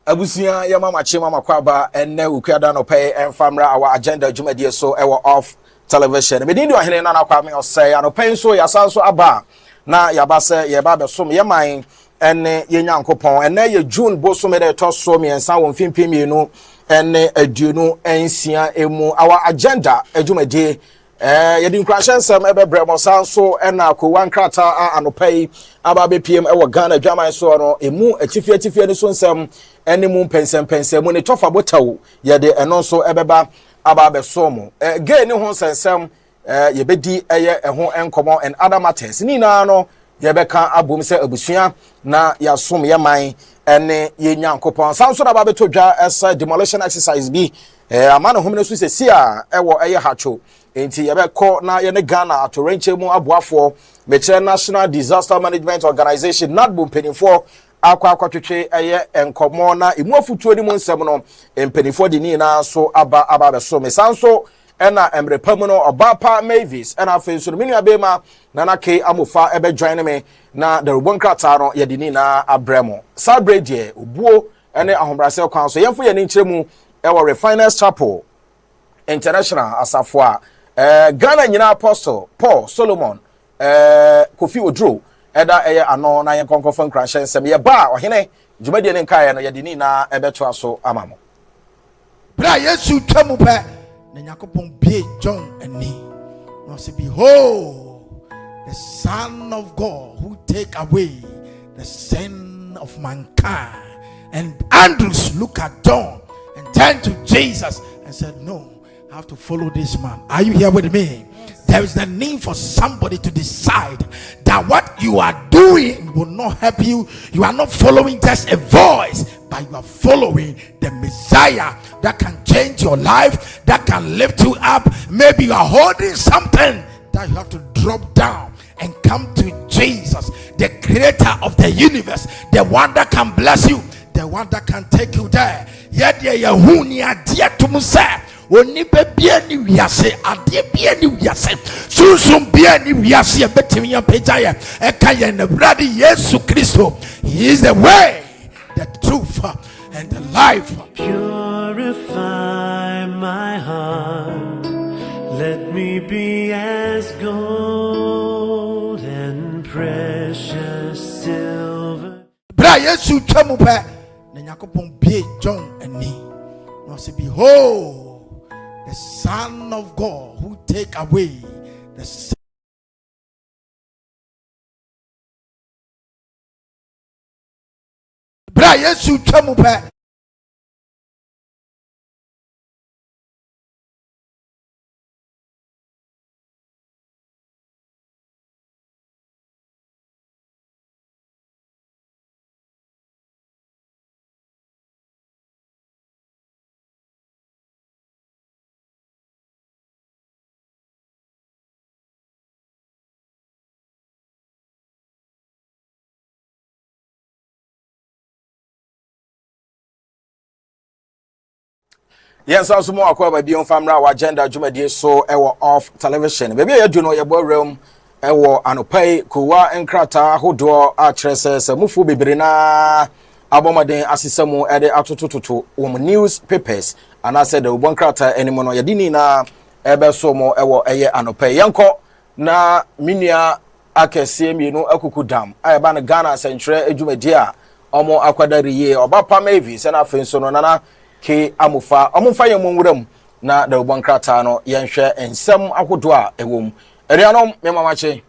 Abusia ya mama chima makwaba enne ukada no pay and famra our agenda jumadi so ewo off television. Me di ohene na nakwa me osay ano pay so ya sanso aba na yaba se yeba be so me man enne ye nyankopon enne ye June bo so me de to so me ensa won fimpim no enne aduonu ensia emu our agenda jumadi yedi nkrashen sem ebe bremo sanso ena ko wan krata anopai aba be pm ewo Ghana dwaman so no emu atifie ni so nsem ene mu pensem mu ne tofa botawo yede eno so ebeba aba be so mu ge ni ho sensem yebedi eye eho enkomo and other matters ni na no yebeka abom se abusua na yasom yeman ene ye nyankopon sanso na ba be to dwa esa demolition exercise bi amana homene so se sia ewo eye hacho enti yebekọ na ye ne Ghana atorenche mu aboafo meche National Disaster Management Organization NADBO mpenifo akwa twetwe eye enkomo na emu afutuo ni mu nsem no mpenifo di ni na so aba be so mesanso ena emrepamu no Obapa Mavis ena afenso minu abema na na ke amofa ebe join me na the rubonkrata no ye di ni na abremo sabrede obuo ene ahombrase kwan so yemfo ye ni nkyeremu ewo Refiners Chapel International asafo Ghana nyina Apostle Paul Solomon Kofi Odro eda eye ano na yen konkofan kranshen sem ye ba ohene djumadi ne nkae no ye dini na ebeto aso amamo bra Yesu twemu pe na Yakobon bie John ani no say behold the Son of God who take away the sin of mankind. And Andrews look at John and turned to Jesus and said, no, I have to follow this man. Are you here with me? Yes. There is the need for somebody to decide that what you are doing will not help you. You are not following just a voice, but you are following the Messiah that can change your life, that can lift you up. Maybe you are holding something that you have to drop down and come to Jesus, the creator of the universe, the one that can bless you, the one that can take you there. Yet oni be bia ni wiase ade bia ni wiase sunsun bia ni wiase betimi ya pejaye e kaye na brother Yesu Kristo. He is the way, the truth and the life. Purify my heart, let me be as gold and precious silver. Bra Yesu twemu pe na Yakobon bie John ani no say behold the Son of God who take away the sin. Bra Yesu twemu pe yes also mo akwa ba bion famra wa agenda jumadi so ewo off television baby ya duno ye borum ewo anopai kuwa enkrata hodo a kyerese mufu bibire na abomaden asesemu ede atotototo wo newspapers ana said the ubonkrata enimo no yedini na ebe so mo ewo eye anopai yenko na minia akese mienu akukudam ayeba na Ghana central ejumadi a omo akwadariye Obapa Mavis na afenso no nana ke amufa yemu nwuram na da ubonkrata no yenhwe ensem akodo a ewom erianom me mamache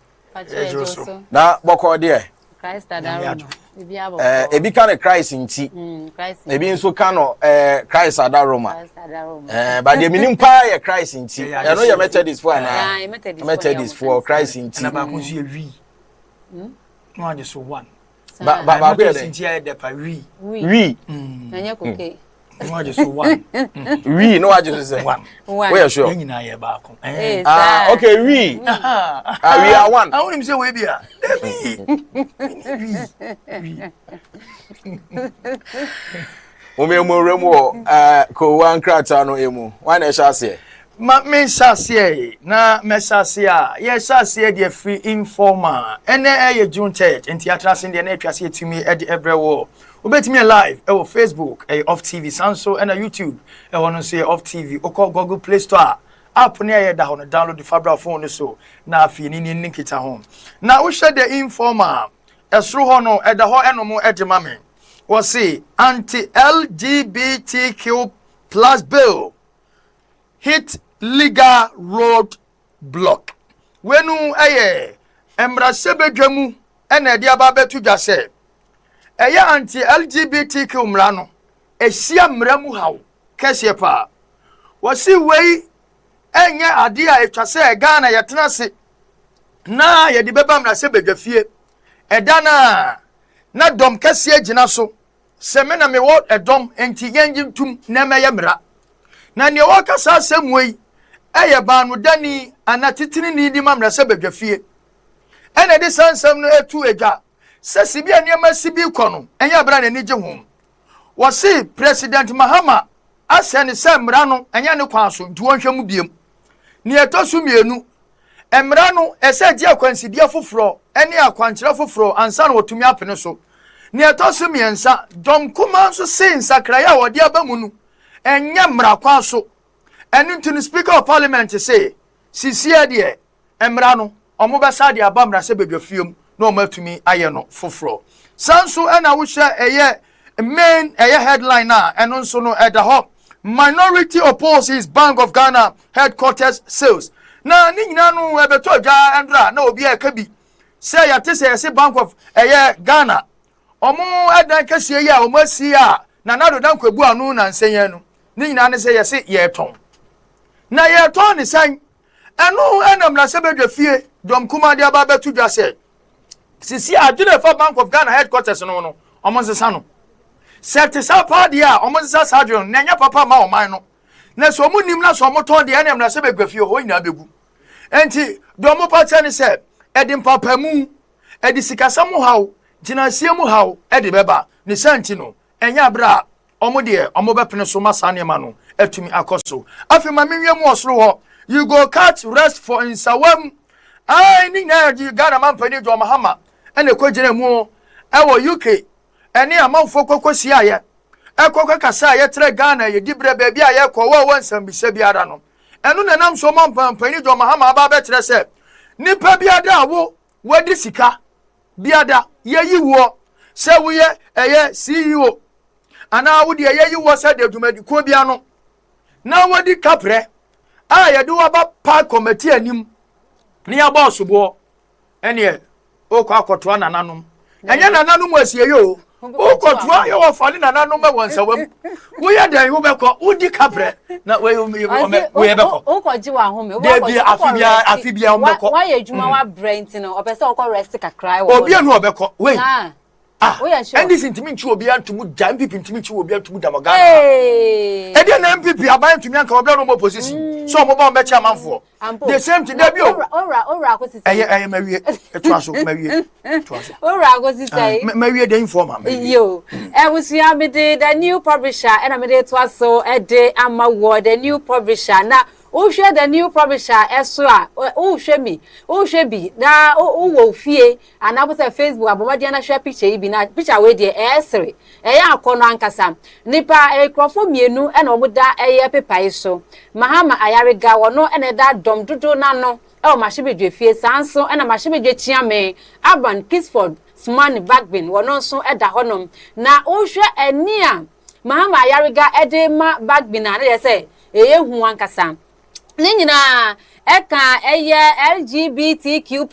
na boko de Christ adaroma ebi kan Christ nti ebi nso kan Christ adaroma but the minim pa ye Christ nti you know you Methodist for na Methodist for Christ nti na ba ko so wi no ade so one ba be nti ya de pa wi nanya koke no ade so one no I just say one we sure nyina ye ba ko okay we are one I want him say we bia o me remo ko wan krata no emu wan e sha se ma me sha se na me sha se a ye sha se de free informer ene ye June church enti atrase de na atwase etumi e de ebrewo Obetimi live e Facebook off TV sanso and YouTube e wono so off TV o call Google Play Store app ne aye da ho no download the Fabra phone so na afi ni nkita ho na wo hwe the informer esro ho no e da ho enomo e de mame wo say anti-LGBTQ plus bill hit legal road block wenu aye emra sebedwamu ena de aba betu dwase eya anti-LGBTQ mra no ehia mra mu hawo kese pa wo si wei enye ade a etwase Ghana yetena se na ye de beba mra sebedwafie edana na dom kese agina so se me na me wo edom enti yenjim tum na meye mra na ne wo kasa semwei eye ba no dani anatitini ni di mamra sebedwafie ene de sansam no etu ega se sibia niam sibi kono enya bra na ni je hom wo se President Mahama asene se mra no enya ne kwaso nti wonhwem biem ne etosu mienu emra no ese je akwansidia foforo ene akwankyere foforo ansa na wotumi apene so ne etosu miensa dom kuma so se nsakraya wode abamu no enya mra kwaso enu nti Speaker of Parliament say sisia de emra no omo besa de abamra se bedwafiem na omo atumi aye no foforo sanso ena wo hye eye main eye headline na eno nso no edaho minority opposes Bank of Ghana headquarters sales na ni nyina no ebeto dwa andra na obi akabi say ya te say Bank of eye Ghana omo edan kase ya omo asia na nado dan kwabu anu na nsenye no ni nyina ne say yese ye ton na ye ton ni san enu enam na sebedwafie dom kuma de aba betu dwa say sisi adwene for Bank of Ghana headquarters no omo nsesa no set sa pa dia omo nsesa sadwon na nya papa ma oman no na so mu nim na so mo ton de enam na sebedwafie ho nyina begu enti dom pa cha ni say edi papa mu edi sikasa mu haw jinasie mu haw edi beba ni santi no enya bra omo de omo bepene so masane ma no atumi akoso afi ma menwe mu osoro ho you go catch rest for insawam ai ni na Ghana man pani jo Mahama ene ko gina mu ewo UK ene amanfo kokosi aye ekoko kasa aye tre Ghana ye dibre ba bia aye ko wo wansam bi se biara no enu na nam so man pani jo Mahama aba be tre se nipa biada awo wadi sika biada ye yiwo se wo ye eye CEO ana wo de ye yiwo se de dwumadi ko bia no na wadi kapre a ye de waba park committee anim ni ya boss bo ene o kwa akoto nananom enye nananom asie yo o koto yo ofani nananom ma wansawam wo ye dan wo beko udi kapre na we ye beko o ko ji wa home de bi afibia o beko wa ye adwuma wa brent no opese o ko rest kakra wo obi anu obeko we oh yeah sure and this intimi nchi obi antumu jam pipi intimi nchi obi antumu damagana e dey na MPP aban tumi anka obi no opposition so mo ba on be chairmanfo the same thing dey bi o ora ko sisi eye mawie etuaso mawie etuaso ora ko sisi mawie dey informer yo wusia me the new publisher and me dey etuaso e dey amawo the new publisher na o hwe the new publisher eso a o hwe mi o hwe bi na o wo fie anabo se Facebook abomade na hwe picture yi bi na picture we dey esere ya akono ankasa nipa ekrofo mienu e na omuda eye pepai so Mahama Ayariga wono ene da dom dudu na no o mahibedwe fie sanso e na mahibedwe chiame Aban Kisford Smani Bagbin wono so eda honom na o hwe ani a Mahama Ayariga ede ma Bagbin na ye se eye hu ankasa ni nyina eka eye LGBTQ++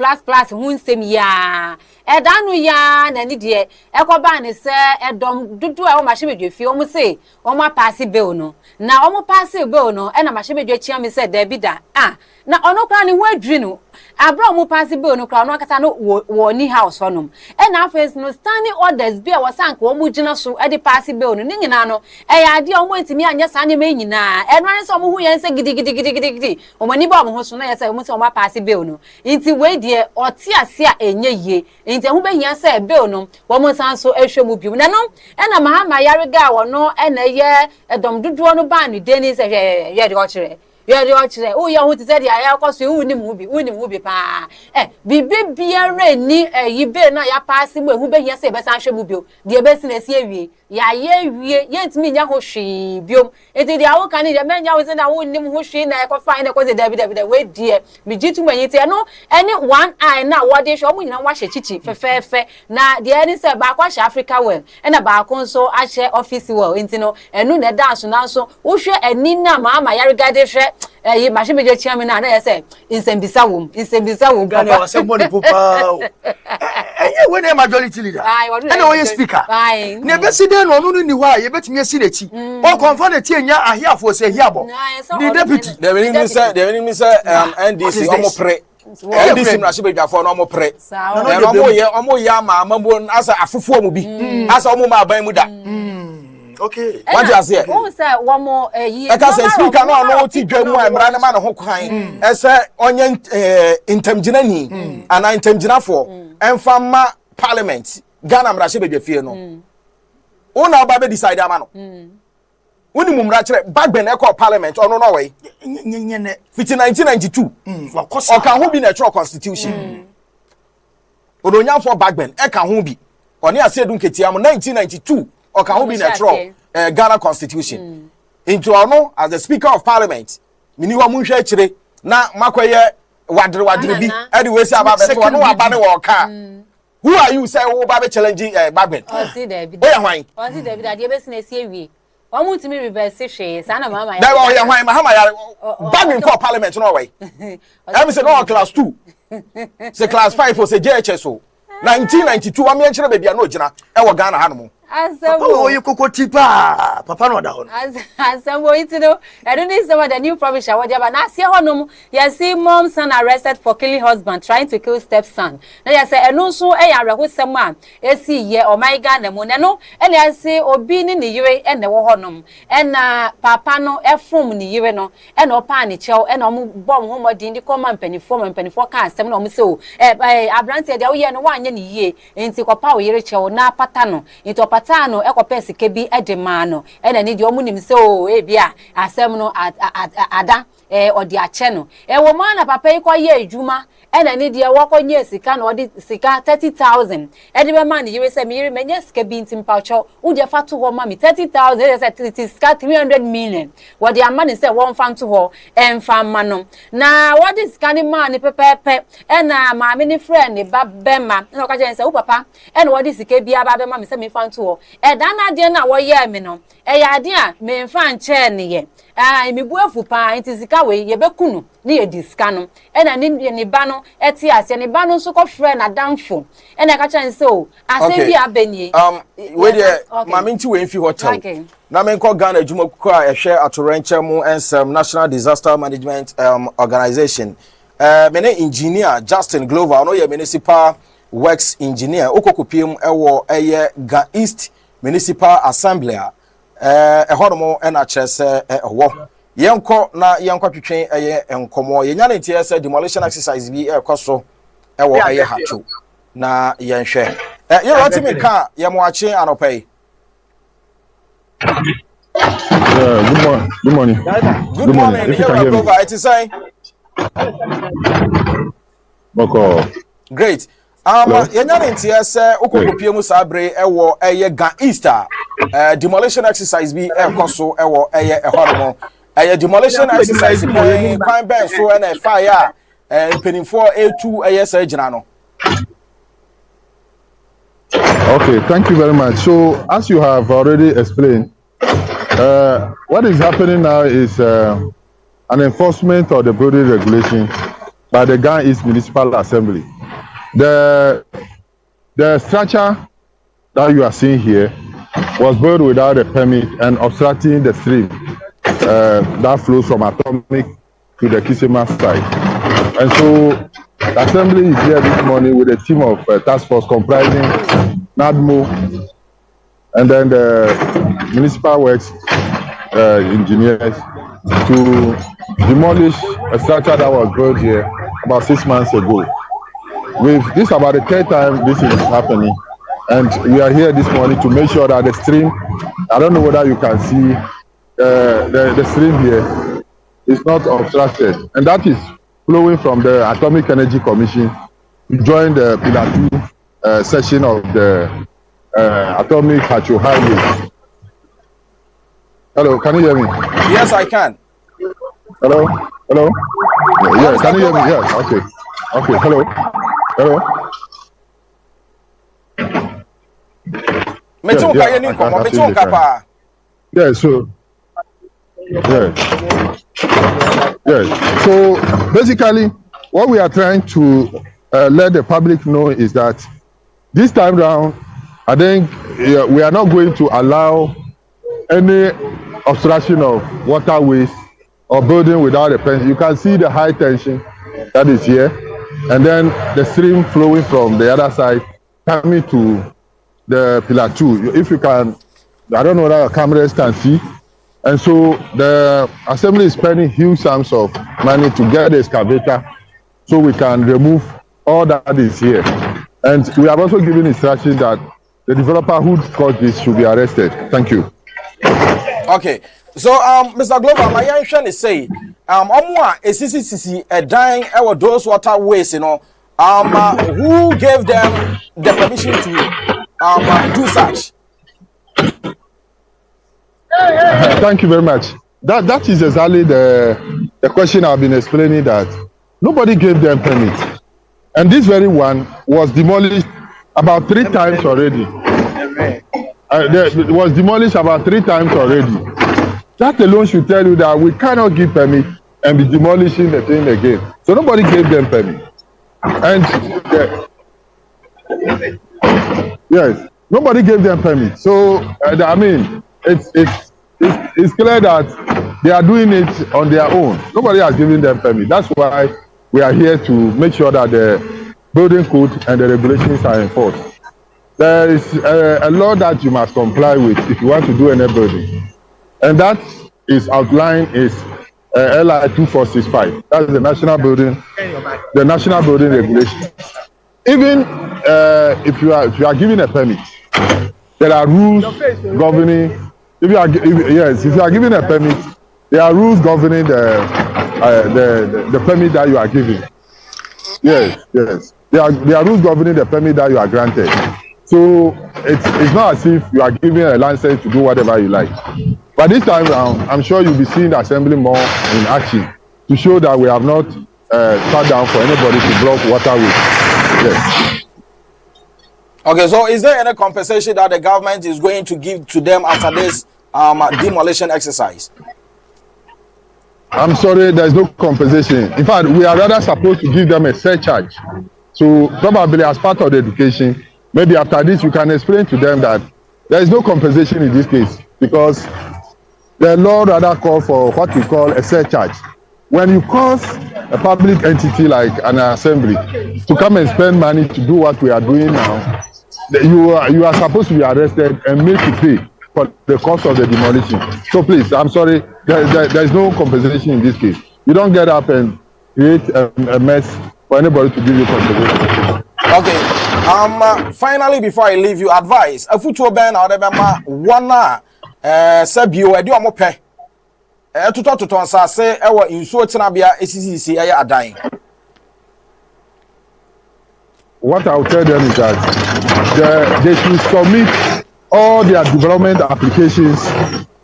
hu nsem ya edanu ya na ni de ekoba ne se edom dudu a o mahibedwe fie o mu se o ma pass bill no na o mu pass bill no e na mahibedwe chiame se Davida na ono kra ne hu adwiri no abra o mu pass bill no kra no akata no wo ni house honom e na face no standing orders bi a wasanka o mu gina so e de pass bill no ni nyina no e ya de o mu ntimi anya sa ne ma nyina e no ne so mu hu yen se gidi o mani ba mo ho so na ya se o mu se o ma pass bill no nti we de oti ase a enye ye nti hu be hia se bill no wo mu san so ehwe mu biu na no e na Mahama Ayariga wono e na ye edom dudu no ba ni deni se ye de o kire ya de ochire wo ya hu ti se de ya kwaso wu ni mu bi pa bibe biare ni yibe na ya pass mu ehu be hia se be san hwe mu bio de be si na si awie ya ye wie ye ntimi nya ho hwe biom enti de awo kan de menya wo se na wo nim ho hwe na e ko fine na ko se David we die mi jitu manyi te no any one eye na wo de hwe mu nyina wa hye chichi fefefe na de ani se ba kwa hye Africa well e na ba ko nso a hye office well enti no enu na da so na so wo hwe ani na ma ya regade hwe yi ma hye meje chiame na ye se insembisa wom Gane wa se money popa when a majority leader and we speaker never see them no ni wa ye betimi asi na chi o confirm na tie nya ahia for say hiabo the deputy the minimum say NDC omo pre NDC na she bedwafo no omo pre na omo ya ma amambo asa afofo mu bi asa omo ma aban mu da okay what you say won say one more yi because speaker no ti dwam a emra ne ma ne ho kwan e say onye intamgina ni ana intamgina for enfama parliament Ghana mra she bedwafie no una ba be decide ama no woni mumra kire bagben e call parliament ono no we nye fiti 1992 o kan ho bi na true constitution odonya for bagben e kan ho bi oni asedun ketia mo 1992 o kan ho bi na true Ghana constitution into ono as the speaker of parliament mini wa munhwe kire na makoye wadre bi e de we say aba be to no aba ne wo ka who are you say wo ba be challenge bagben o si David o si David ade be sina si awie omu timi reverse hwe sana mama ya that wa ya hwan mahama ya bagben for parliament no way em say no class 2 say class 5 for say JHS o 1992 wa me enchire be bia no gina e wo Ghana hanom oh you kokoti pa papa no da hono asamo itino I don't need some of the new provincial what ya na se honom ya see mom son arrested for killing husband trying to kill stepson na ya say eno so e ya rehosem a esi ye o my Ghana mu ne no e ya say obi ni yire e ne wo honom e na papa no e from ni yire no e na opa ni chew e na omo bom ho modin di koma mpanifo ka asem na omo se o abrante de wo ye no wanye ni yie enti kopa wo yire chew na pata no enti patano ekopesi kebi edemano ena ni di omunim se o bia asem no ada odi ache no wo ma na papa iko ye adwuma ena ni di wakonye sika no odi sika 30,000 edi be man yire se mi yire menye sika bi ntim pacho udi afato ho ma mi 30,000 ye se sika 300 million wodi amani se won fanto ho emfa ma no na wodi sika ni man ni pepepe ena ma me ni friend ni babema na ka je se wo papa ena wodi sika bi aba be ma mi se mi fanto ho da na de na wo ye mi no ya de a me mfa nche ne ye mi buafu pa nti sika we ye bekunu ni ye diska no ena ni ba no eti ase ni ba no so ko frɛ na damfo ena ka chan se o ase bi abenie we de mama nti we mfi hotel na men ko Ghana adwuma ko a ehwe atorenche mu ensem National Disaster Management Organization mene engineer Justin Glover no ye municipal works engineer okokopiem ewo eye Ga East Municipal Assembly ehodomo ena kyerese ewo yenko na yenko twetwen eye enkomo yenya ne tie se demolition exercise bi ekoso ewo eye hacho na yenhwe ye roti me ka ye mo ache anopai good morning good morning if you can hear me it is say Boko great yenya ne tie se okokopie mu sabre ewo eye Ga Easter demolition exercise bi ekoso ewo eye ehodomo demolition exercise bi kwan ben so na fire penifo A2 eye say gina no. Okay, thank you very much. So as you have already explained, what is happening now is an enforcement of the building regulation by the Ga East Municipal Assembly. The structure that you are seeing here was built without a permit and obstructing the stream that flows from Atomic to the Kisima side. And so the assembly is here this morning with a team of task force comprising NADMO and then the municipal works engineers to demolish a structure that was built here about 6 months ago. This is about the third time this is happening, and we are here this morning to make sure that the stream, I don't know whether you can see the stream here is not obstructed, and that is flowing from the Atomic Energy Commission to join the Pillar 2 session of the Atomic Hacho Highway. Hello, can you hear me? Yes, I can. Hello? Hello? Yeah, can you hear me? Yes, okay. Okay, hello? Hello? Yeah, so so basically what we are trying to let the public know is that this time round, I think we are not going to allow any obstruction of waterways or building without a fence. You can see the high tension that is here, and then the stream flowing from the other side coming to the Pillar 2. If you can, I don't know whether cameras can see. And so the assembly is spending huge sums of money to get the excavator so we can remove all that is here. And we have also given instructions that the developer who caused this should be arrested. Thank you. Okay. So, Mr. Glover, my young is saying, Omwa, CCC, a dying, those waterways, you know, who gave them the permission to do such? Thank you very much. That is exactly the question I've been explaining, that nobody gave them permit. And this very one was demolished about 3 times already. It was demolished about 3 times already. That alone should tell you that we cannot give permit and be demolishing the thing again. So nobody gave them permit. And yes, nobody gave them permit. So I mean, it's clear that they are doing it on their own. Nobody has given them permit. That's why we are here to make sure that the building code and the regulations are enforced. There is a law that you must comply with if you want to do any building, and that is outlined is LI 2465. That's the national building regulation. Even if you are given a permit, there are rules governing. If you are given a permit, there are rules governing the permit that you are given. Yes. There are rules governing the permit that you are granted. So it's not as if you are given a license to do whatever you like. But this time around, I'm sure you'll be seeing the assembly more in action to show that we have not sat down for anybody to block waterways. Yes. Okay, so is there any compensation that the government is going to give to them after this demolition exercise? I'm sorry, there's no compensation. In fact, we are rather supposed to give them a surcharge. So probably as part of the education, maybe after this you can explain to them that there is no compensation in this case, because the law rather call for what we call a surcharge. When you cause a public entity like an assembly to come and spend money to do what we are doing now, you are supposed to be arrested and made to pay for the cost of the demolition. So please, I'm sorry, there is no compensation in this case. You don't get up and create a mess for anybody to give you compensation. Okay. Finally, before I leave you, advice. A future ban or the one sabio edi omo pe. Tuto say ewa insuo tenabia ACCC aya adan. What I'll tell them is that they should submit all their development applications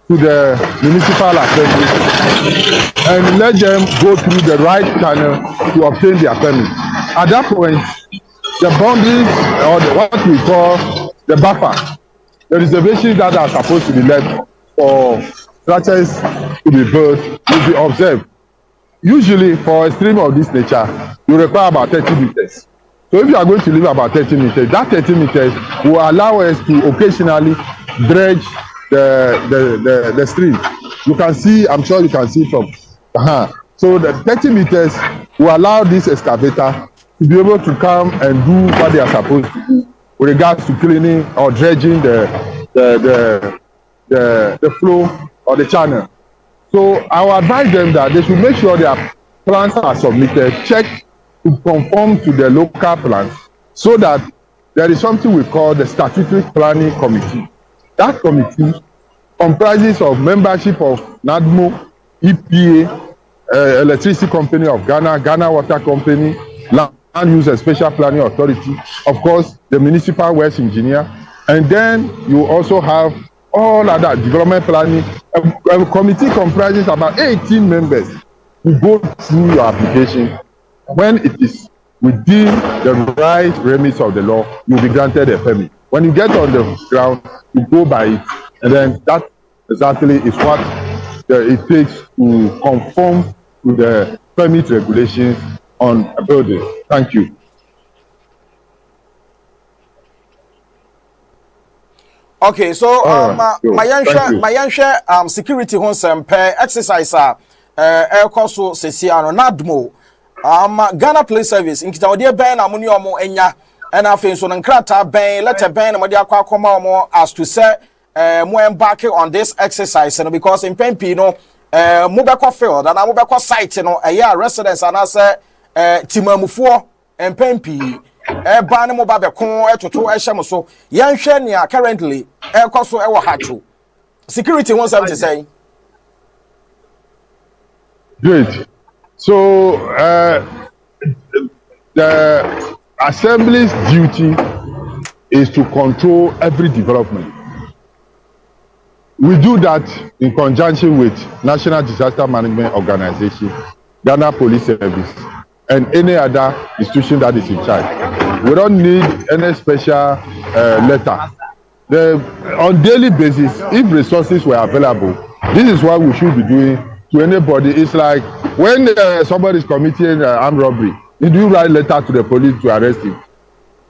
to the municipal assembly and let them go through the right channel to obtain their permit. At that point, the boundaries or what we call the buffer, the reservations that are supposed to be left for structures to be built will be observed. Usually for a stream of this nature, you require about 30 meters. So if you are going to leave about 30 meters, that 30 meters will allow us to occasionally dredge the stream. You can see, I'm sure you can see from, So the 30 meters will allow this excavator to be able to come and do what they are supposed to do with regards to cleaning or dredging the flow or the channel. So I will advise them that they should make sure their plans are submitted, check to conform to the local plans, so that there is something we call the statutory planning committee. That committee comprises of membership of NADMO, EPA, Electricity Company of Ghana, Ghana Water Company, Land Use and Special Planning Authority, of course, the Municipal Works Engineer, and then you also have all other development planning. A committee comprises about 18 members who go through your application. When it is within the right remits of the law, you'll be granted a permit. When you get on the ground, you go by it, and then that exactly is what it takes to conform to the permit regulations on a building. Thank you. Okay, so my young security hon sempe exercise air coso sesiano nadmo Ghana Police Service inkita odi ben amuni omo enya and afin so nkrata ben letter ben mo dia kwa koma omo as to say mo embark on this exercise no because in Pempi no mo be ko field and mo be ko site no residents and say timamufuo en Pempi ban mo ba be kon etoto ehye mo so yanhwe nia currently koso e wo hacho security won something to say. Great. So the assembly's duty is to control every development. We do that in conjunction with National Disaster Management Organization, Ghana Police Service, and any other institution that is in charge. We don't need any special letter. On daily basis, if resources were available, this is what we should be doing to anybody. It's like when somebody is committing armed robbery, you do write letter to the police to arrest him.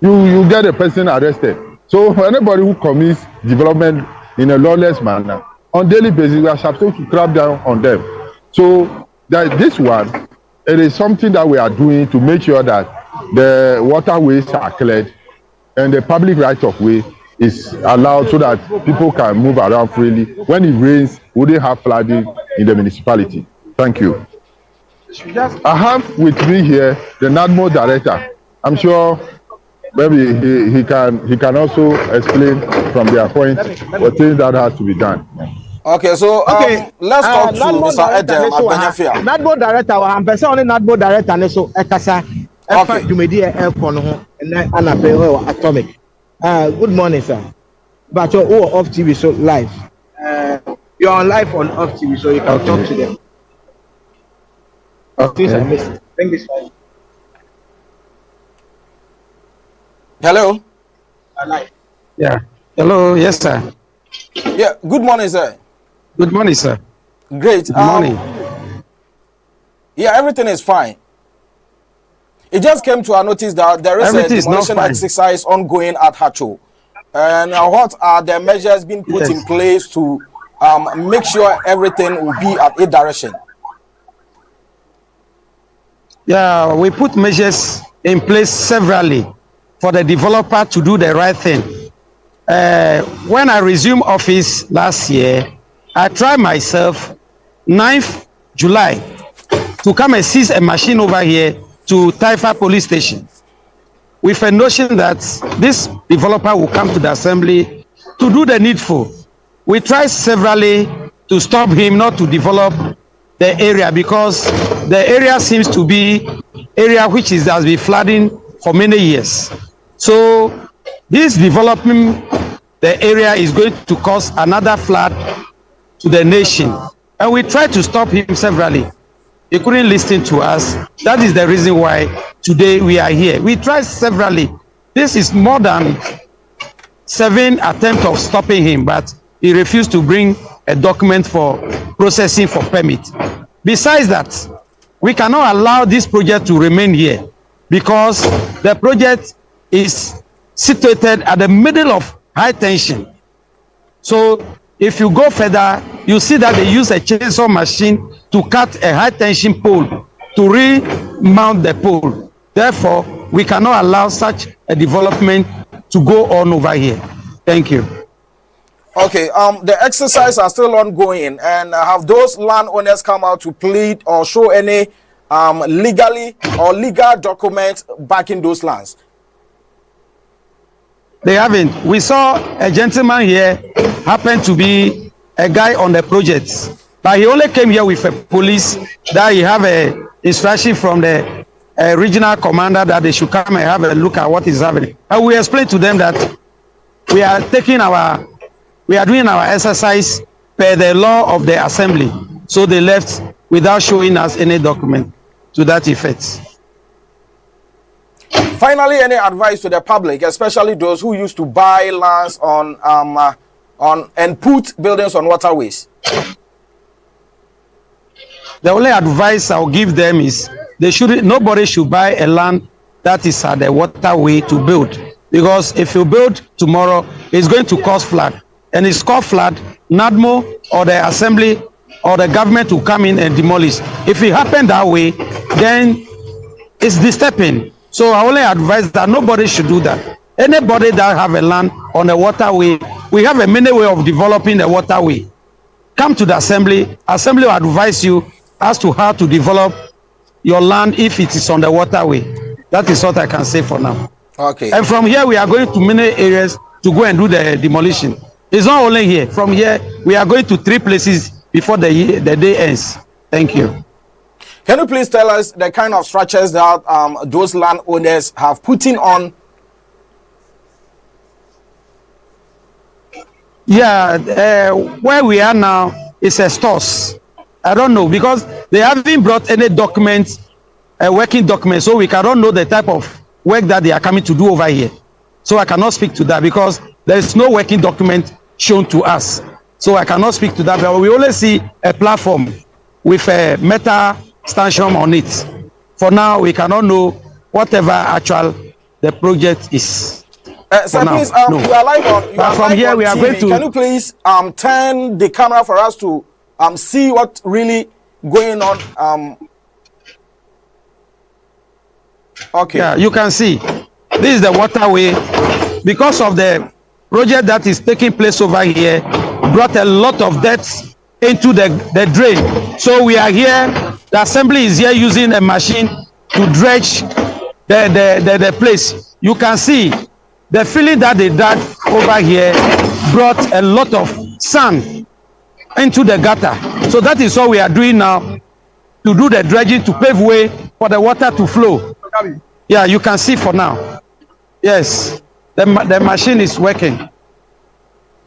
You get a person arrested. So for anybody who commits development in a lawless manner, on daily basis, we are supposed to crack down on them. So this one, it is something that we are doing to make sure that the waterways are cleared and the public right of way is allowed so that people can move around freely. When it rains, we wouldn't have flooding in the municipality. Thank you. I have with me here the NADMO director. I'm sure maybe he can also explain from their point what things that has to be done. Okay, so let's talk to Mr. Edem Abenyafia. NADMO director, I'm person only NADMO director so ekasa efa dwumedi e no ho na anape atomic. Good morning, sir. But you're off TV so live. You're on live on off TV, so you can talk to them. Okay. Bring this one. Hello. Live. Yeah. Hello. Yes, sir. Yeah. Good morning, sir. Good morning, sir. Great. Good morning. Yeah, everything is fine. It just came to our notice that there is a demolition exercise ongoing at Hacho. And what are the measures being put in place to make sure everything will be at a direction? Yeah, we put measures in place severally for the developer to do the right thing. When I resumed office last year, I tried myself 9th July to come and seize a machine over here to Taifa police station with a notion that this developer will come to the assembly to do the needful. We tried severally to stop him not to develop the area because the area seems to be area which has been flooding for many years. So this developing the area is going to cause another flood to the nation. And we tried to stop him severally. He couldn't listen to us. That is the reason why today we are here. We tried severally. This is more than 7 attempts of stopping him, but he refused to bring a document for processing for permit. Besides that, we cannot allow this project to remain here because the project is situated at the middle of high tension. So if you go further, you see that they use a chainsaw machine to cut a high tension pole to remount the pole. Therefore, we cannot allow such a development to go on over here. Thank you. Okay, the exercise are still ongoing, and have those landowners come out to plead or show any legally or legal documents backing those lands? They haven't. We saw a gentleman here, happened to be a guy on the project, But he only came here with a police that he have a instruction from the regional commander that they should come and have a look at what is happening. And we explained to them that we are doing our exercise per the law of the assembly. So they left without showing us any document to that effect. Finally, any advice to the public, especially those who used to buy lands on and put buildings on waterways? The only advice I'll give them is nobody should buy a land that is at the waterway to build, because if you build tomorrow, it's going to cause flood, and it's called flood. NADMO or the assembly or the government will come in and demolish. If it happened that way, then it's disturbing. So I only advise that nobody should do that. Anybody that have a land on the waterway, we have a many way of developing the waterway. Come to the assembly. Assembly will advise you as to how to develop your land if it is on the waterway. That is what I can say for now. Okay. And from here, we are going to many areas to go and do the demolition. It's not only here. From here, we are going to 3 places before the day ends. Thank you. Can you please tell us the kind of structures that those landowners have put in on? Yeah, where we are now is a stores. I don't know, because they haven't brought any documents, working documents, so we cannot know the type of work that they are coming to do over here. So I cannot speak to that because there is no working document shown to us. So I cannot speak to that, but we only see a platform with a metal stanchion on it. For now, we cannot know whatever actual the project is. Sir, please, no. you are live on. But from here, we are going to. Can you please turn the camera for us to see what really going on? Okay. Yeah, you can see. This is the waterway. Because of the project that is taking place over here, brought a lot of dirt into the drain. So we are here. The assembly is here using a machine to dredge the place. You can see the filling that they dug over here brought a lot of sand into the gutter. So that is what we are doing now, to do the dredging to pave way for the water to flow. Yeah, you can see for now. Yes, the machine is working.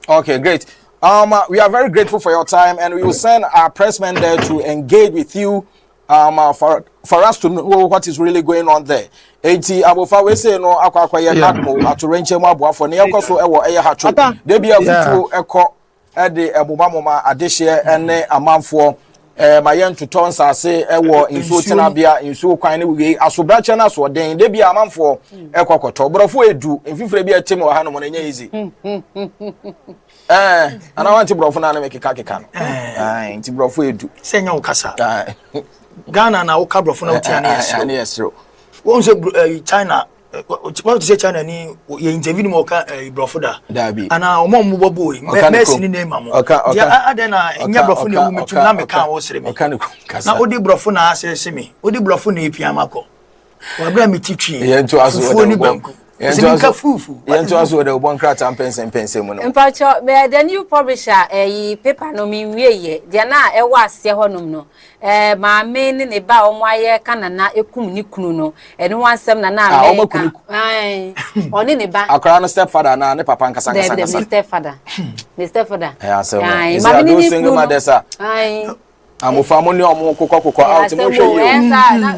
Okay, great. We are very grateful for your time, and we will send our pressmen there to engage with you for us to know what is really going on there. Eti abofa we say no akwa ye nakmo atorenche mu aboafo ne yekoso ewo eye hacho de bia futu eko de ebobamoma adehye ene amanfo mayen tuton sase ewo insu tinabia insu kwan ne we asobrache na so den de bia amanfo ekokoto brofo edu mfifire bia tem wa hanom na nya easy ana wanti brofo na make kaka no nti brofo edu senya ukasa Ghana na uka brofo na utia ne yesro won say China what say China ni ye interview ni mo ka brofo da ana omo mo boy Messi ni name am ya adena nya brofo na wu metu na me ka wo sere me na odi brofo na asese me odi brofo na epia mako wa bra me titwi ye nto aso ni banku Yento aso de obon krata mpense mu no. Mpacho the new publisher paper no mi wieye dia na e wa ase honum no ma me ne ba omaye kanana ekum ni kunu no ene wansem na na me ai oni ne ba akara no stepfather na ne papa nkasa the stepfather ai ma me single mother sa ai amofa mo ni omo kokoko out mo hwe yi na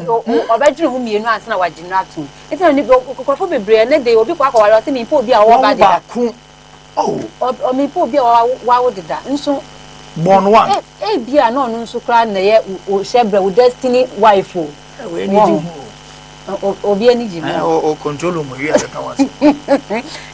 obedru hu mienu anse na waginu atum eti ni kokofo bebre ne de obi kwa kwala oti mi po obi a wo ba de o mi po obi a wa wo deda nso born one bia no no nso kra na ye o shebre o destiny wife o we ni di obi ani ji o control mo wi aka wase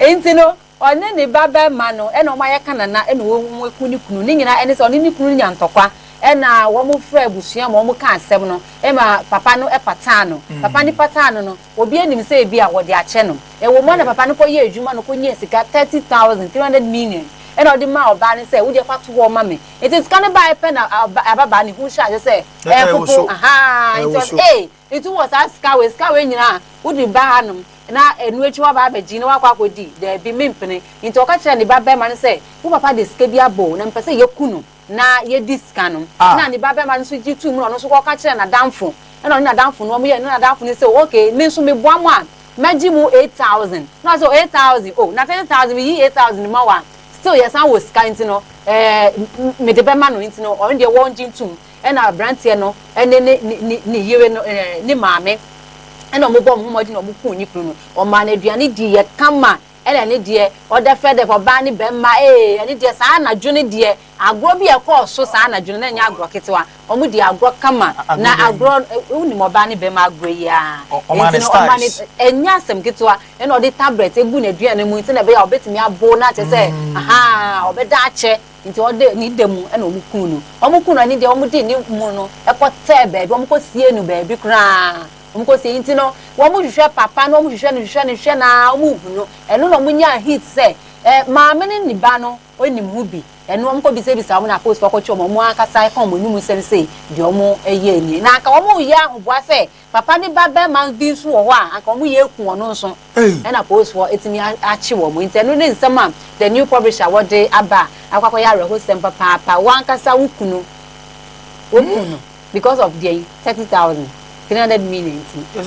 enti no one ne baba ma no e no ma ye kanana e no wo eku ni kunu ni nyina ene se one ni kunu nya ntokwa ena wo mo fra busuya mo ka asem no e ma papa no e patano papa ni patano no obi enim se bi a wo de ache no e wo mo na papa no ko ye adwuma no ko nye sika 30,000 300 million ena odi ma oba ni se wo de fa to wo ma me it is can buy pen ababa ni hu sha je se popo it was aska we nyina wo di ba hanum na enu echi wa ba beji na wakwa kodi de bi mimpene nti o ka kire ni baba ma ni se wo papa de sika bi abo na mpese ye kunu na ye discount na ni baba man so gitu mu no so ko ka kire na danfo na na danfo no mo ye na danfo ni say okay me so me boa mo a maji mu 8000 na so 8000 oh na 10000 me yi 8000 ma wa still yes I was kind no me de be ma no ntino o de won jintum e na brantie no e ne yewe no ni maame e na mo bom ho modi no mo ku ni kru no o ma na aduane di ye kama ele ne de order fed for ba ni be ma ene de sa na dwo ne de agro bi e ko so sa na dwo ne nya agro ketewa o mu di agro kama na agro uni mo ba ni be ma agro ya o ma ne enya sem ketewa ene o de tablet ebu na aduane mu nti na be ya obetimi abo na che se aha obeda ache nti o de ni demu ene o mu kunu ni de o mu di ni mu no e ko te be o mu ko sie nu be bi kra umko se yinti no wo mu hwehwe papa no mu hwehwe na mu hu no eno no mu nya hit say maame ni ba no onim hu bi eno umko bi se bi sa mu na post for ko chomo mu aka sai kon mu nimu sem say de omo eye ni na aka wo mu ya hoboa say papa ni ba be man bi so wo a aka mu ye ku ono nso na post for etimi achi wo mu nti eno ne nsema the new publisher wo de aba akwakọ ya reho sem papa wan kasa wukunu because of the 30,000 300 million.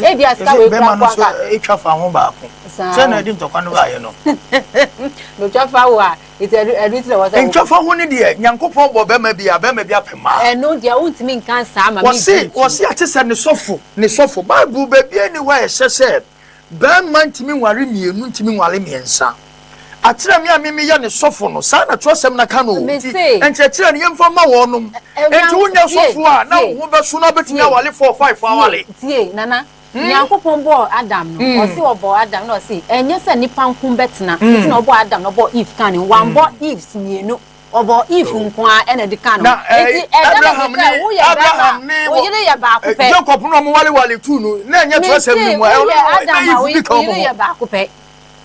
Eh dia ska we kwa kwa etwafa ho ba ko. Se na di ntokwa no ba ye no. No twafa wa it everything was. Etwafa ho ne de Nyankopon bo be ma bia pema. No dia untimi nkan sa ma me. Wose atese ne sofo Bible be bia ni wa ye sese. Be man ntimi nware mienu ntimi nware miensa. Atira mi amimi ya ne sofo no sa na twosem na ka no enchechira ne yemfa ma wonum enti wonya sofo a na wo be so na betimi awale 4-5 awale tie nana Nyankopon bo Adam no o se obo Adam no se enye se nipa nkum betena enti na obo Adam no bo Eve kan wan bo Eve mienu obo Eve nko a ena de kan no enti Abraham ni wo yire ya ba ko pe Jacob no mo wale tu no na enye twosem ni mo e ya ba ko pe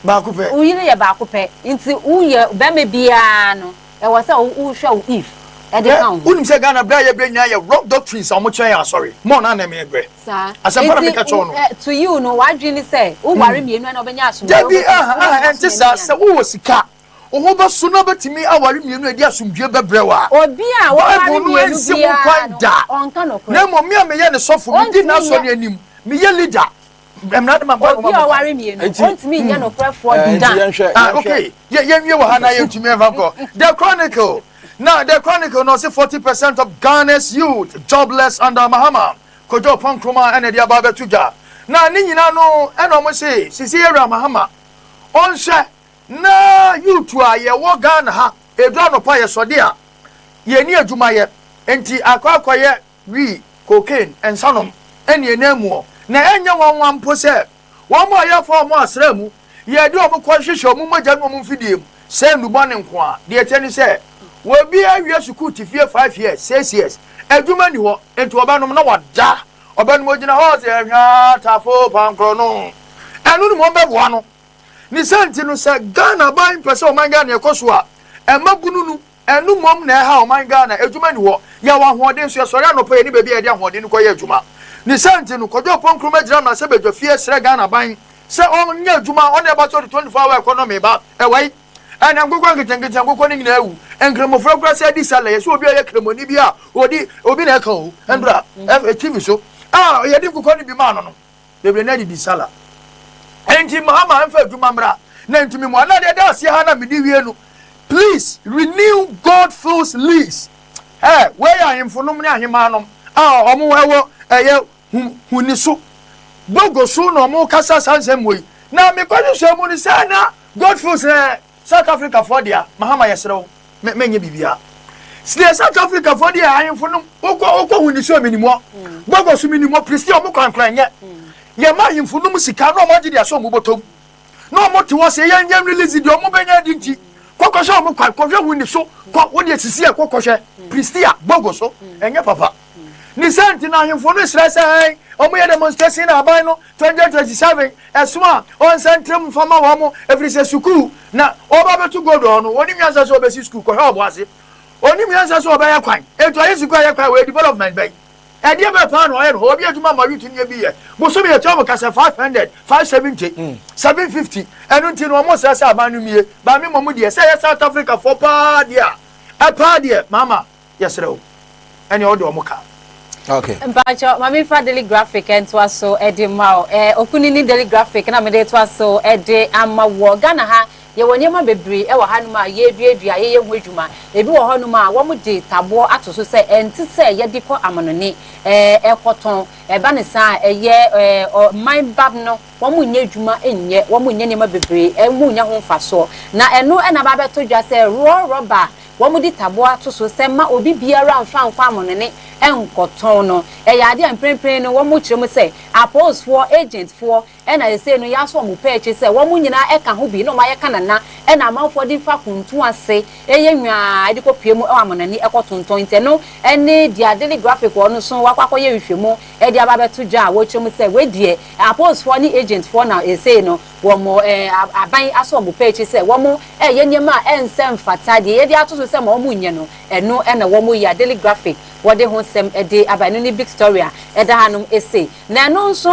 Bakupe. Uyire ye bakupe. Nti uye be me bia no. E wo se u hwe if. E de kan. Unim se Ghana bra ye bra nya ye rock doctrines am twa ya sorry. Mo na na me egbe. Sa. Asempara me ka cho no. To you no wadwini se u ware mienu na obenya asomdwe. Debi enti sa se wo sika. O ho ba so na betimi aware mienu edi asomdwe bebrewa. Obi a wo ware mienu bia. Onka no kro. Na mo me ye ne sofo mi di na so ne anim. Me ye leader. I'm not my boy. You are worrying me. Want me? You know, prep for the done. Okay. You were Hana to me. The Chronicle. Now, the Chronicle knows 40% of Ghana's youth jobless under Mahama. Kojo Pankroma and the Ababa Tuja. Now, Nina no, and almost say, Sierra Mahama. On share. Na you two are ye walk Ghana ha. A drone of fire sodia. Ye near Jumaya. Enti aqua we cocaine and sonum. And ye name more. Na enya wan po se wo mo ya fo mo asra mu ye de o mo kwahwehwe mo magya no mo mfidie se ndubo ne nko a de eteni se wo bi awie suku tifie 5 years 6 years adwuma ni ho enti obanom na wada obanom ogina ho se hwa tafo pankro no enu ni mo bebo no ni senti no se Ghana ban pese o man Ghana ekoso a emagununu enu mom na ha o man Ghana adwuma ni ho ya wa hoden so sori anopa ni bebi e de hoden ko ye adwuma ni senti no kojo ponkroma gira na se bedwafie sre Ghana ban se on nya adwuma on e ba so 24 hour economy ba e wai ana ngokwa ngetengetan ngokwa ni nyina ewu enkremofra kra se di sala ye so obi ye kremoni bi a obi na eka o endra TV so ye di ngokwa ni bi ma no bebre na di sala enti mahama anfa adwuma mra na ntimi mo na de da se ha na me di wie no please renew God feels lease where are him for no me ahemanom omo wewo eye huniso bogo so no mo kasa sansem we na me kwahwehwe mu ni sana God feels South Africa for dia mahama yesrew menye bibia sie South Africa for dia ahemfo no okọ huniso minimo bogo so minimo priesti omo kwankran ye ma ahemfo no musika no mo gide aso mo botom no mo te wo se yen release di omo benya di nti kokoshe omo kwahwe huniso wo de sisi e kokoshe priesti a bogo so enye papa ni senti na ahemfo no srese omo ye demonstration na aban no 2027 eswa on centrum fama wo mo every say school na oba betu godo no oni miansa so obesi school ko he oboase oni miansa so obaya kwan eto ayi school ayi kwan we development bay e dia be pa no ayi obi aduma ma witu ni bi ye bo so me ye tawo kasa 500 570 750 enu nti no mo srese aban no mie ba me mo de say South Africa for pa dia mama yesrew ene o de o muka okay mpacho mami fa daily graphic ento aso edimao okunini daily graphic na me de to aso ede amawo Ghana ha ye wonyema bebre e wo hanuma ye duadua ye hu adwuma ebi wo honuma wo mu de tabo atoso se enti se ye de ko amonone ekoton eba ne sa eye my bab no wo mu nya adwuma enye wo mu nya nema bebre mu nya ho mfaso na eno na ba beto dwa se rubber wo mu di tabo atoso se ma obi biara mfa nkwa amonone enkoton no ya ade amprempren no wo mu kirem se appose for agent for na say no ya so mu purchase se wo mu nyina eka ho bi no ma ye kana na na amanfo di fa kuntu ase eye nwa ade ko pie mu amonani ekotonton nte no ene dia daily graphic wo no so wakwa ye hwehwemu e dia ba beto dwa wo kirem se we die appose for ni agent for now say no wo mo aban aso mu purchase se wo mu ye nyema ensem fata de ye dia to so se ma wo mu nye no eno na wo mu ya daily graphic what they sem ede abanu ni big story eda hanum ese na no so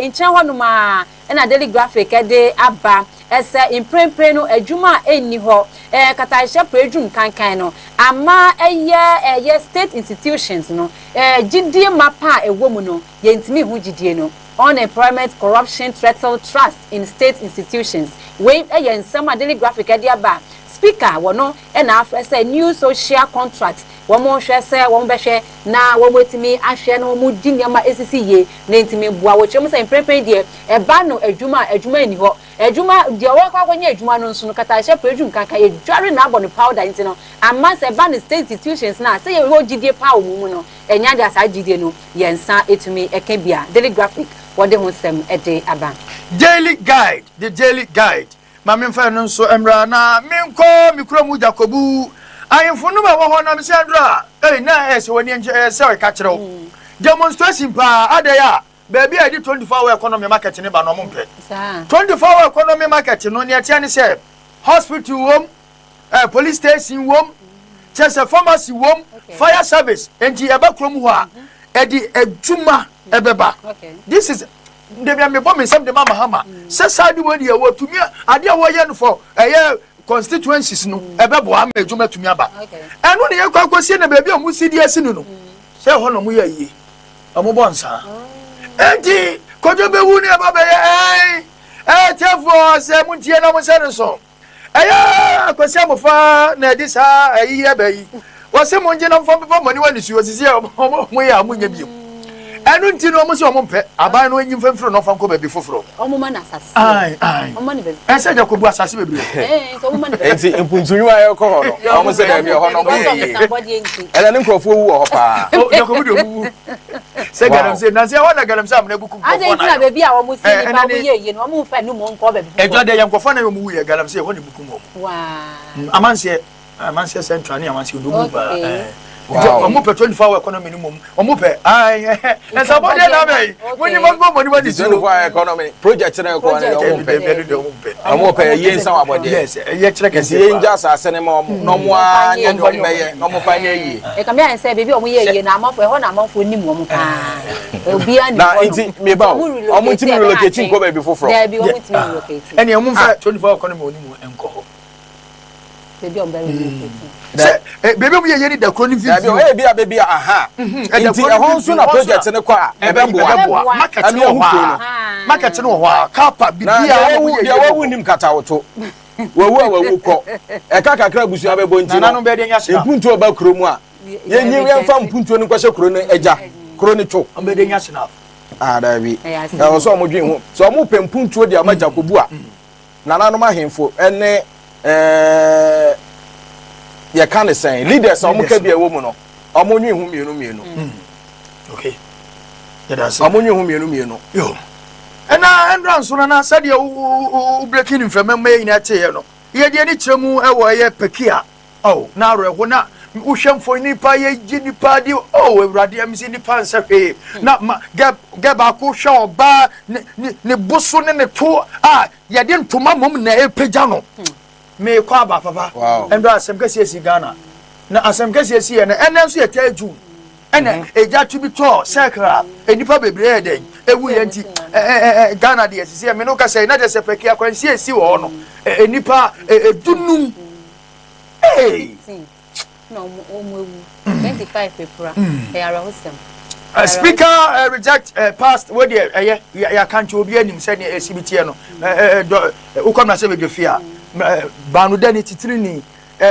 inchen honuma na daily graphic ede aba ese imprempre no adwuma enni ho kata hye predwum kankan no ama eye state institutions no gidie mapa ewo mu no ye ntimi hu gidie no unemployment corruption threatle trust in state institutions we nsema daily graphic ede aba speaker wono na afre say new social contract womo hwe say womo behwe na womo timi ahwe na womo di nyama esisi ye na ntimi bua wo chem say prepare die eba no adwuma ni ho adwuma die wo kwa kwanya adwuma no nso no kata hye predwum kanka ye dware na abɔ no powder nti no amma say eba no state institutions na say ye wo gidie pa wo mu no enya de asa gidie no ye nsa etumi eka bia daily graphic wo de ho sem ede aba daily guide the daily guide mame mfa no nso emra na menko mikro mu jakobu ayemfo no ba wo ho na me se adra na ese woni enje se o ka kire wo demonstration pa adaya baby I did 24-hour economy market ne ba no mo mpe 24-hour economy market no ne atia ne se hospital wom police station wom chese pharmacy wom fire service enti eba krom ho a edi adwuma ebeba this is ndebia me bomb sem de mama hama se side woni e wo tumi ade wo ye no for constituencies no ebebo am adwuma tumi aba eno ne ye kwakosie na baby amu sidi asinu no se ho no mu ye yi amu bonsa enti kojo be wu ne baba ye tefo se mu tie na mu se no so akosia mofa na disa ayi ye bayi wo se mu nje na mfa baba mani wani su osisi mu ye amu nya bi enu nti no mo se omo mpe aban no enyim famfro no fanko baby foforo omo ma na asase omo ne baby ese ja kobu asase bebre so omo ma na enti impuntunwa ayo ko ho no omo se da bi ho no mo ele ne nkrofo wu ho pa ja kobu de wu se garam se na se wa na garam se am na buku ko na baby a omo si ni ba mo ye no omo fa nu mo nko baby ejo de yam ko fa na yo mo wu ye garam se ho ne buku mo wa amanse central ni amanse do mu ba omo pe 24-hour economy ni mom omo pe esa body na me woni mo money wani 24-hour economy project na ko na omo pe ye nsa wa body yes ye kire kese ye nja asase ne mo no mo anya no me ye no mo fa nya yi e ka me an say baby omo ye na amafo e ho na amafo ni mo pa obi ani na nti me ba omo ntimi relocate ko baby foforo there be omo ntimi relocate eni omo fa 24-hour economy oni mo enko ho baby omo relocate baby mu ye da kroni video baby aha enti e ho nso na project ne kwa ebeboa market no ho kapa bibia ya wawu nim kata woto wawu ko e ka kakra busu abebo nti no be de nya sha mpuntu oba kromu a yenyi yemfa mpuntu no kwahye kro no eja kro ne two be de nya sha da bi na so mo dwen ho so mo pempuntu de amaja kobu a nananom ahemfo ene ye kan say leaders omo ka bia wo mu no omo nwi hu mienu okay ya da say omo nwi hu mienu yo ena entrance na said you breaking in from me na te ye no ye de ni kiremu e wo ye pekia na ro ho na uhwemfo nipa ye gi nipa di ewrade am si nipa nsahwe na ge ba ko hwe oba ne busu ne to ye de ntoma mom na epeja no me kwa ba papa endo asem kase esi Ghana na asem kase esi ye na enenso ye taju ene eja to bi to sekra enipa bebre e den ewu ye nti Ghana de esi me no kase na de se peki akwansi esi wo no enipa edunum no 25 April hosem speaker reject past what ya can't obi anim say ne SBT no ukoma se bedwefia banu dani titrini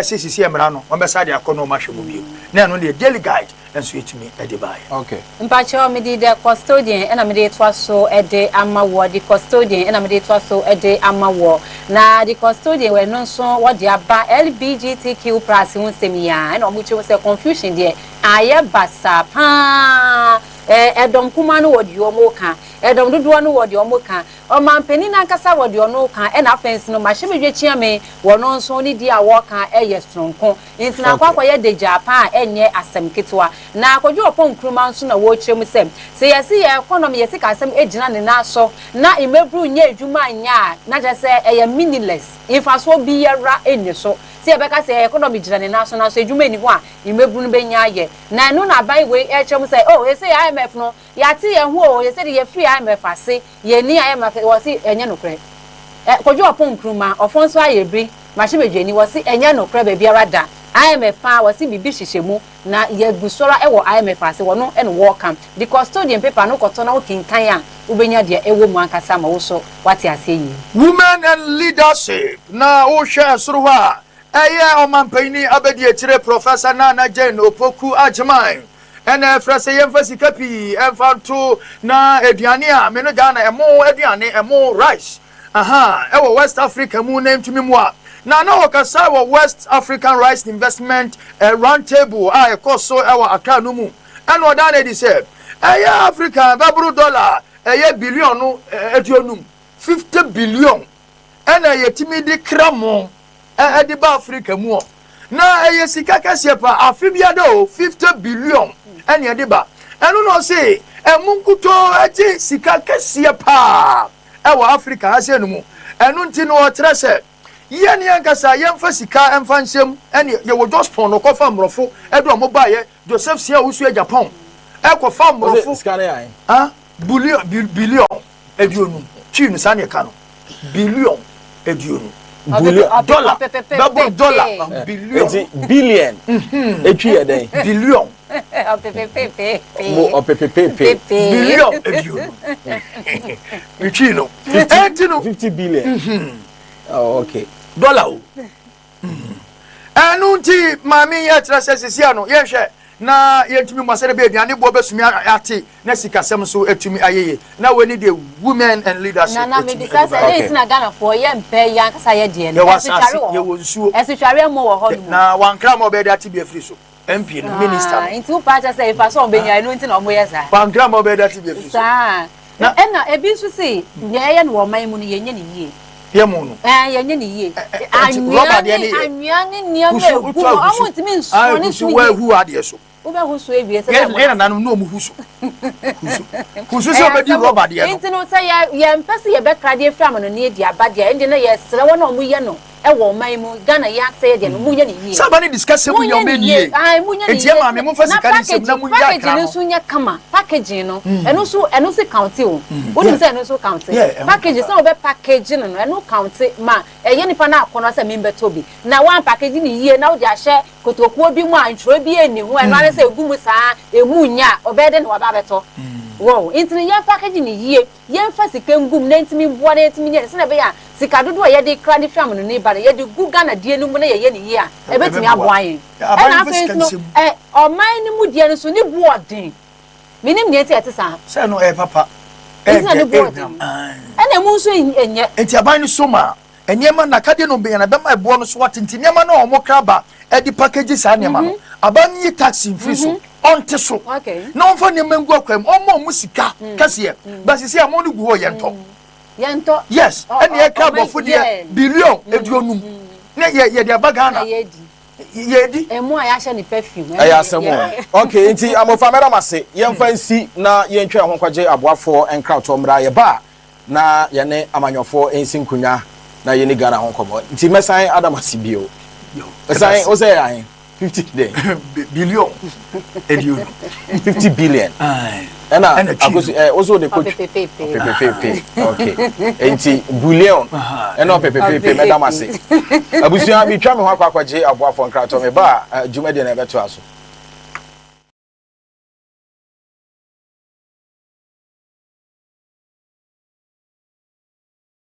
sisi emra no on be sade akono ma hwemo bio na no the daily guide enso etimi edibai okay mpacho me di the custodian na me dey to so ede amawo the custodian na me dey to so ede amawo na the custodian we no so what dey aba LGBTQ+ hun semia na omu che say confusion there aye basa pa edom kuma no wodi omo ka edom dodo no wodi omo ka o mampeni na nkasa wodi ono ka e na fence no mahemedwe chiame wono nso ni di awo ka eye stronko intina kwakwa ye de Japan enye asem ketwa na akodwo opon kruma nso na wo kyerem sem se yesi ye economy yesi ka asem ejina ne na so na imebru nya edwuma anya na je se eye meaningless infaso bi yera enye so se ebeka se economy jina ne na so edwuma eni ho a imebru no benya ye na no na bai we kyerem se oh yesi IMF no yati ye ho o yesi de ye free IMF ase ye ni IMF wasi enye nokre kodwo opon kruma ofonso ayebri mahemedwe wasi enye nokre ba biara da IMF fa wasi bibi hyehyemu na ye gusora ewo IMF ase wono ene wo kam the custodian paper no koto na okinkan a ubenya de ewo mu ankasa ma wo so wati ase yi women and leadership na o hwe soro ha eye omampani abedi ekire professor Nana Jane Opoku Agyeman ene frase yemfasi kapi emfanto na aduane a me no Ghana emo aduane emo rice ewo West Africa mu na ntumi mu a na okasa wo West African Rice Investment round table a ekoso ewo Accra no mu ene oda na di se Africa babru dollar billion no aduonum 50 billion ene yetimi di kramo di ba Africa mu na sika kase pa afibia do 50 billion ene di ba eno no se emunkuto agi sika kase pa ewo Africa ase no mu eno nti no trese yeni ankasa yemfa sika emfa nsem ene ye wo jospon no kofa mrofo edo mo baye Joseph Sia usu Japan kofa mrofo billion eduonu chin sane ka no billion eduonu dollar double dollar billion etwi ye den billion billion eduonu etwi no 50 billion oh okay dollar anunti mami ye trasesisia no ye hwe na yentumi masere be aduane bo besumi ate na sikasem so etumi ayeye na woni the women and leadership na me bisa say dey na Ghana for ye mpe ya nkasa ye de no ye wonsuo esitware mo wo ho no na wankra mo be de ate be free so MP no minister inti u pa say fa so benya no inti na mo ye za wankra mo be de ate be free so na ena ebi so say ye no wo man mu no ye nya ni yie yemu no ye nya ni yie anwani ni ame gu o ntimi nso ni so we hu ade so ube husu ebi ese ye na no mu husu husu so be di rubber de no inti no say ye mpese ye be krade fra ma no ne di abade ende na ye sere wona omu ye no ewo man mu Ghana ya say de no mu ye ne yie sabani discuss mu ye me nie ai mu ye ne enti ma me mu fasi kan sem na mu ya kra package no so nya kama package no eno so count o woni say eno so count package say obe package no eno count ma eye nipa na akono say me beto bi na one package ni yie na wo dia hye kotokuo bi mu antro bi eni ho eno na say egumu saa emu nya obede na waba beto wow intini ye package ni yie ye mfa sika ngum na ntimi boa na ntimi nye se na be ya sika dodo ye de kra de fam no ne ba ye de gu Ghana die no mu na ye ni yie a e betimi aboa yen e na face no o man ni mu die no so ni boarding minim ne ete sa se no papa ina ni boarding na mu so enye enti aban ni so ma enyema na kade no be na be ma ebo no so watenti nyema na omo kraba e di package sa nyema no aban yi taxi free so onte so na onfa ne mengu akwam omo musika kase basisi amon gu ho yento yes ene e ka bofo de billion eduonum na ye de abagana yedi emu ayahye ni perfume ayasemo okay nti amofa mera mase yemfa nsi na yentwe ho kwaje aboafo enkra to mra ye ba na ye ne amanyofo ensi nkunya na ye ni Ghana ho komo nti mesan Adam Asibio mesan o say yan 50 day. Billion. Edu. 50 billion. And also the coach. Pepe. Okay. Enti billion. And no pepe, madam I say. Abusia, we try me one kwaje aboa for nkrato me ba jumadi na beto aso.